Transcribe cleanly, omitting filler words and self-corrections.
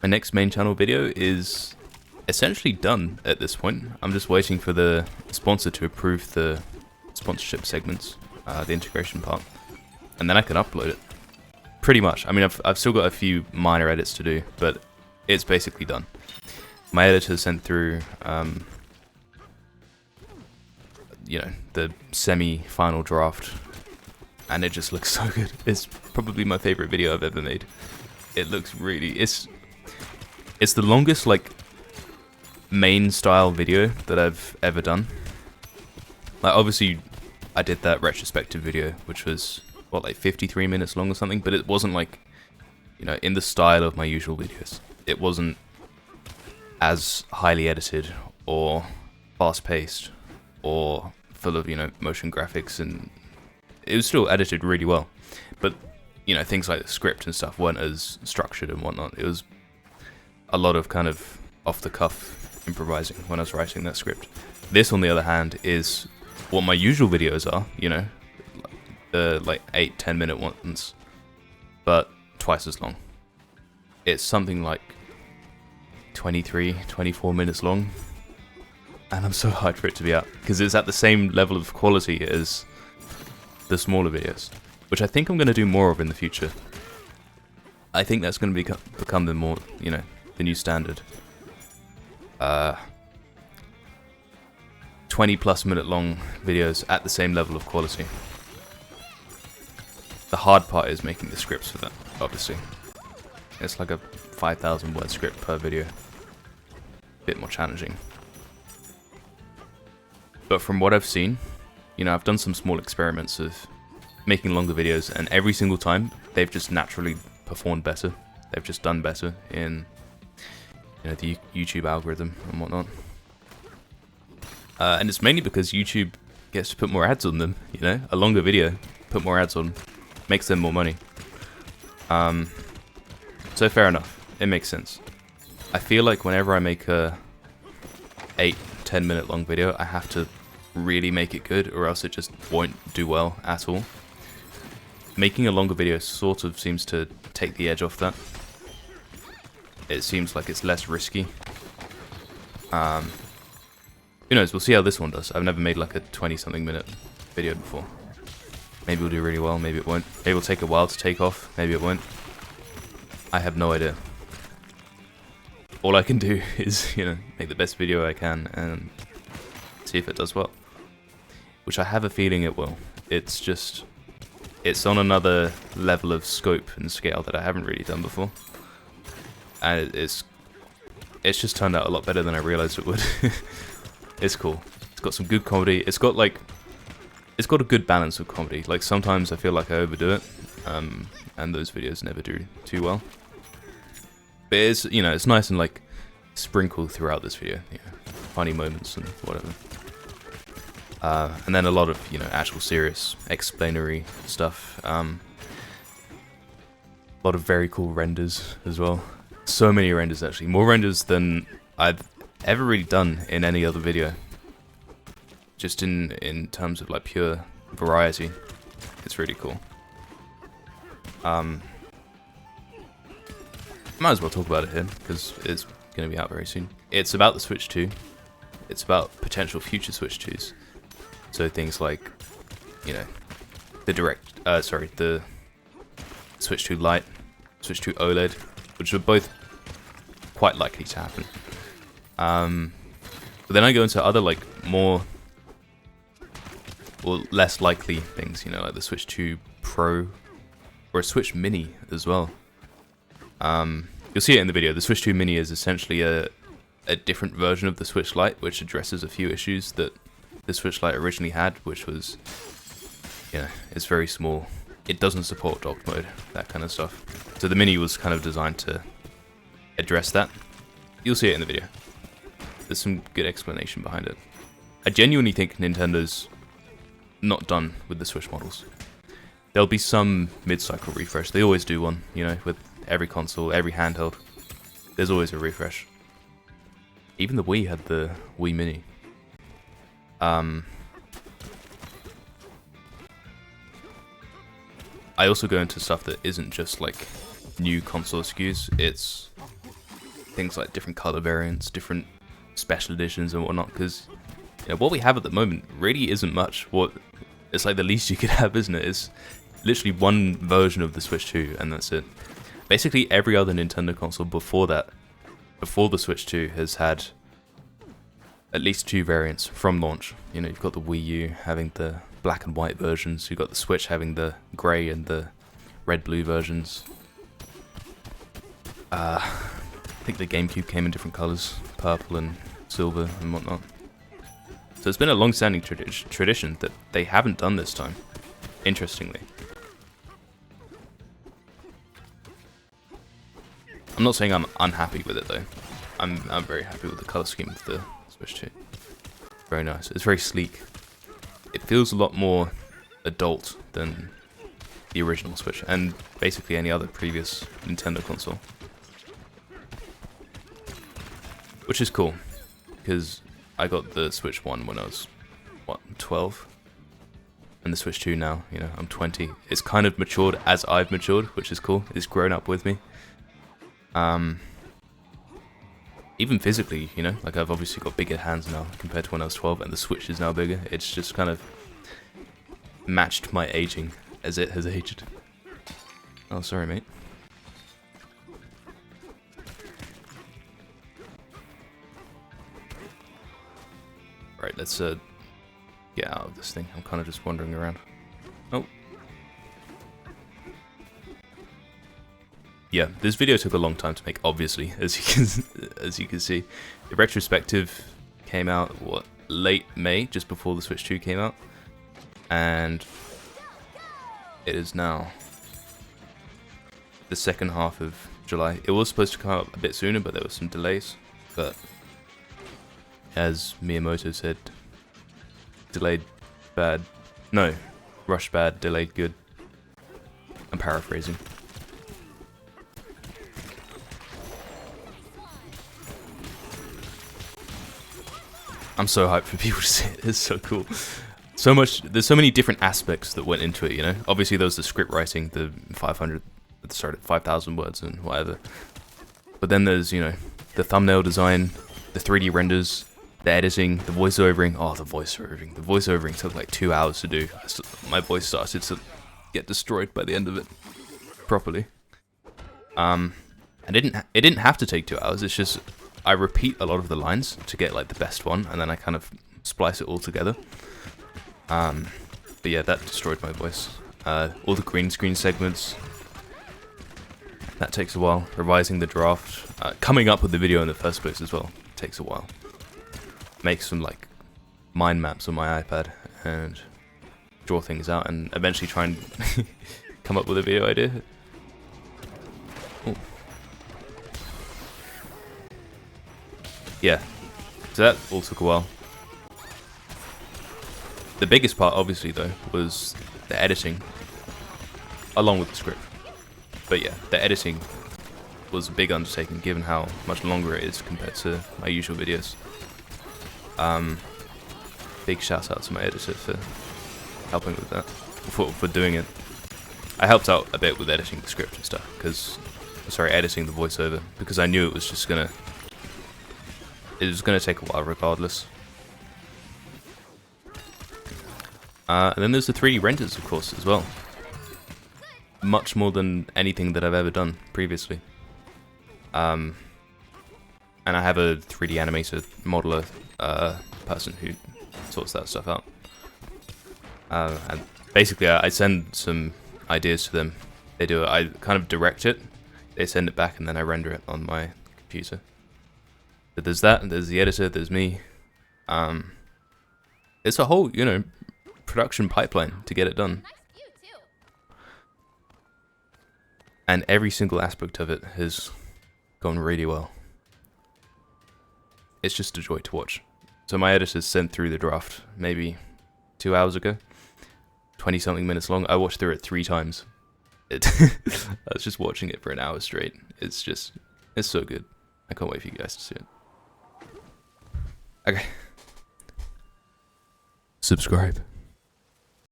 My next main channel video is essentially done at this point. I'm just waiting for the sponsor to approve the sponsorship segments, the integration part, and then I can upload it. Pretty much. I mean, I've still got a few minor edits to do, but it's basically done. My editor sent through, you know, the semi-final draft, and it just looks so good. It's probably my favorite video I've ever made. It looks really... It's the longest, like, main style video that I've ever done. Like, obviously, I did that retrospective video, which was, what, like 53 minutes long or something, but it wasn't like, you know, in the style of my usual videos. It wasn't as highly edited or fast-paced or full of, you know, motion graphics, and it was still edited really well. But, you know, things like the script and stuff weren't as structured and whatnot. It was a lot of kind of off-the-cuff improvising when I was writing that script. This, on the other hand, is what my usual videos are, you know, the like 8-10 minute ones, but twice as long. It's something like 23-24 minutes long, and I'm so hyped for it to be out, because it's at the same level of quality as the smaller videos, which I think I'm going to do more of in the future. I think that's going to become the more, you know, the new standard. 20+ minute long videos at the same level of quality. The hard part is making the scripts for that, obviously. It's like a 5,000 word script per video. Bit more challenging. But from what I've seen, you know, I've done some small experiments of making longer videos, and every single time they've just naturally performed better. They've just done better in, you know, the YouTube algorithm and whatnot. And it's mainly because YouTube gets to put more ads on them, you know? A longer video, put more ads on, makes them more money. So fair enough, it makes sense. I feel like whenever I make a 8-10 minute long video, I have to really make it good, or else it just won't do well at all. Making a longer video sort of seems to take the edge off that. It seems like it's less risky. Who knows, we'll see how this one does. I've never made like a 20-something minute video before. Maybe it'll do really well, maybe it won't. Maybe it'll take a while to take off, maybe it won't. I have no idea. All I can do is, you know, make the best video I can and see if it does well. Which I have a feeling it will. It's just... it's on another level of scope and scale that I haven't really done before. And it's just turned out a lot better than I realized it would. It's cool. It's got some good comedy. It's got a good balance of comedy. Like, sometimes I feel like I overdo it, and those videos never do too well. But it's, you know, it's nice and like sprinkled throughout this video. You know, funny moments and whatever. And then a lot of, you know, actual serious explanatory stuff. A lot of very cool renders as well. So many renders, actually. More renders than I've ever really done in any other video. Just in terms of like pure variety. It's really cool. Might as well talk about it here, because it's going to be out very soon. It's about the Switch 2. It's about potential future Switch 2s. So things like, you know, the Switch 2 Lite, Switch 2 OLED, which are both quite likely to happen. But then I go into other, like, more or less likely things, you know, like the Switch 2 Pro or a Switch Mini as well. You'll see it in the video. The Switch 2 Mini is essentially a different version of the Switch Lite, which addresses a few issues that the Switch Lite originally had, which was, you know, it's very small. It doesn't support dock mode, that kind of stuff. So the Mini was kind of designed to address that. You'll see it in the video. There's some good explanation behind it. I genuinely think Nintendo's not done with the Switch models. There'll be some mid-cycle refresh. They always do one, you know, with every console, every handheld. There's always a refresh. Even the Wii had the Wii Mini. I also go into stuff that isn't just like new console SKUs. It's things like different color variants, different special editions and whatnot, because what we have at the moment really isn't much. It's like the least you could have, isn't it? It's literally one version of the Switch 2 and that's it. Basically every other Nintendo console before that, before the Switch 2, has had at least 2 variants from launch. You've got the Wii U having the black and white versions, you've got the Switch having the grey and the red-blue versions. I think the GameCube came in different colours, purple and silver and whatnot. So it's been a long-standing tradition that they haven't done this time, interestingly. I'm not saying I'm unhappy with it though. I'm very happy with the colour scheme of the Switch 2. Very nice. It's very sleek. It feels a lot more adult than the original Switch, and basically any other previous Nintendo console. Which is cool, because I got the Switch 1 when I was, 12? And the Switch 2 now, I'm 20. It's kind of matured as I've matured, which is cool. It's grown up with me. Even physically, like I've obviously got bigger hands now compared to when I was 12, and the Switch is now bigger. It's just kind of matched my aging as it has aged. Oh, sorry, mate. Right, let's get out of this thing. I'm kind of just wandering around. Oh. Yeah, this video took a long time to make, obviously, as you can see. The retrospective came out, late May, just before the Switch 2 came out. And it is now the second half of July. It was supposed to come out a bit sooner, but there were some delays. But as Miyamoto said, delayed bad. No, rushed bad, delayed good. I'm paraphrasing. I'm so hyped for people to see it. It's so cool. There's so many different aspects that went into it, Obviously there was the script writing, the 5,000 words and whatever. But then there's, the thumbnail design, the 3D renders, the editing, the voiceovering. Oh, the voiceovering. The voiceovering took like 2 hours to do. My voice started to get destroyed by the end of it. Properly. And it didn't have to take 2 hours. It's just I repeat a lot of the lines to get like the best one, and then I kind of splice it all together. But yeah, that destroyed my voice. All the green screen segments. That takes a while. Revising the draft. Coming up with the video in the first place as well takes a while. Make some like mind maps on my iPad and draw things out, and eventually try and come up with a video idea. Ooh. Yeah, so that all took a while. The biggest part, obviously, though, was the editing, along with the script. But yeah, the editing was a big undertaking, given how much longer it is compared to my usual videos. Big shout out to my editor for helping with that, for doing it. I helped out a bit with editing the script and stuff, editing the voiceover, because I knew it was just gonna take a while regardless. And then there's the 3D renders, of course, as well. Much more than anything that I've ever done previously. And I have a 3D animator, modeler person who sorts that stuff out. And basically, I send some ideas to them. They do it. I kind of direct it. They send it back, and then I render it on my computer. But there's that, and there's the editor, there's me. It's a whole, production pipeline to get it done. And every single aspect of it has gone really well. It's just a joy to watch. So my editor sent through the draft maybe 2 hours ago. 20-something minutes long. I watched through it 3 times. I was just watching it for an hour straight. It's so good. I can't wait for you guys to see it. Okay. Subscribe.